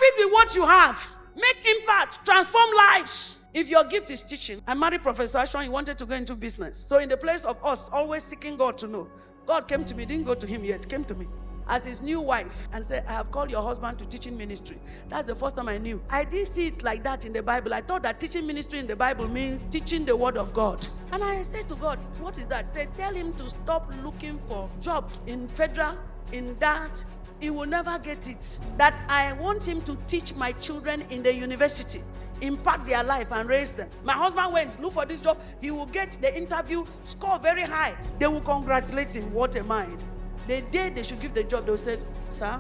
it with what you have. Make impact, transform lives. If your gift is teaching, I married Professor Ashong, he wanted to go into business. So in the place of us always seeking God to know, God came to me, didn't go to him yet, came to me as his new wife and said, I have called your husband to teaching ministry. That's the first time I knew. I didn't see it like that in the Bible. I thought that teaching ministry in the Bible means teaching the word of God. And I said to God, what is that? He said, tell him to stop looking for job in federal, in that. He will never get it. That I want him to teach my children in the university, impact their life and raise them. My husband went, look for this job. He will get the interview, score very high. They will congratulate him. What a mind. The day they should give the job, they'll say, sir,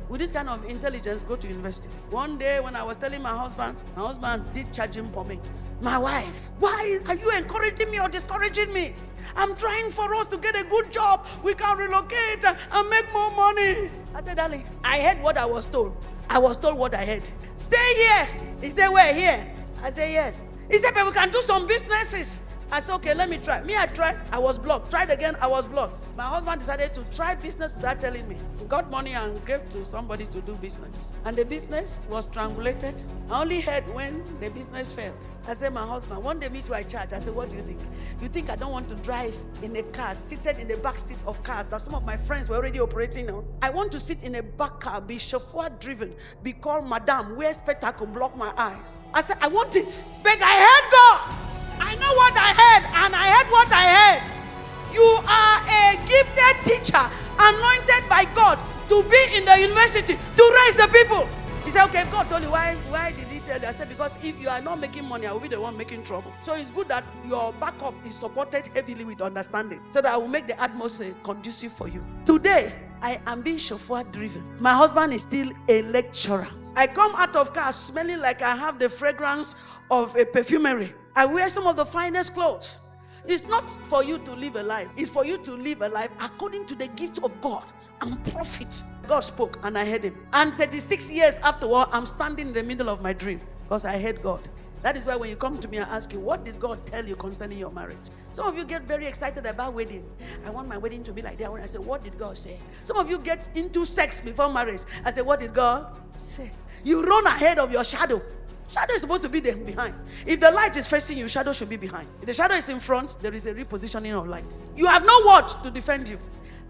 with this kind of intelligence, go to university. One day when I was telling my husband did charge him for me. My wife, why are you encouraging me or discouraging me? I'm trying for us to get a good job. We can relocate and make more money. I said, darling, I heard what I was told. I was told what I heard. Stay here. He said, where? Here. I said, yes. He said, but we can do some businesses. I said, okay, let me try. Me, I tried. I was blocked. Tried again. I was blocked. My husband decided to try business without telling me. He got money and gave to somebody to do business. And the business was strangulated. I only heard when the business failed. I said, my husband, one day me too, I charge. I said, what do you think? You think I don't want to drive in a car, seated in the back seat of cars that some of my friends were already operating on? I want to sit in a back car, be chauffeur driven, be called madam, wear spectacle, block my eyes. I said, I want it. But I heard God. I know what I heard, and I heard what I heard. You are a gifted teacher, anointed by God to be in the university, to raise the people. He said, okay, God told you, why did he tell you? I said, because if you are not making money, I will be the one making trouble. So it's good that your backup is supported heavily with understanding, so that I will make the atmosphere conducive for you. Today, I am being chauffeur driven. My husband is still a lecturer. I come out of car smelling like I have the fragrance of a perfumery. I wear some of the finest clothes. It's not for you to live a life. It's for you to live a life according to the gift of God and profit. God spoke and I heard him. And 36 years afterward, I'm standing in the middle of my dream because I heard God. That is why when you come to me and ask you, what did God tell you concerning your marriage? Some of you get very excited about weddings. I want my wedding to be like that. When I say, what did God say? Some of you get into sex before marriage. I say, what did God say? You run ahead of your shadow. Shadow is supposed to be there behind. If the light is facing you, shadow should be behind. If the shadow is in front, there is a repositioning of light. You have no word to defend you.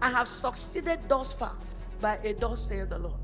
I have succeeded thus far by a thus saith the Lord.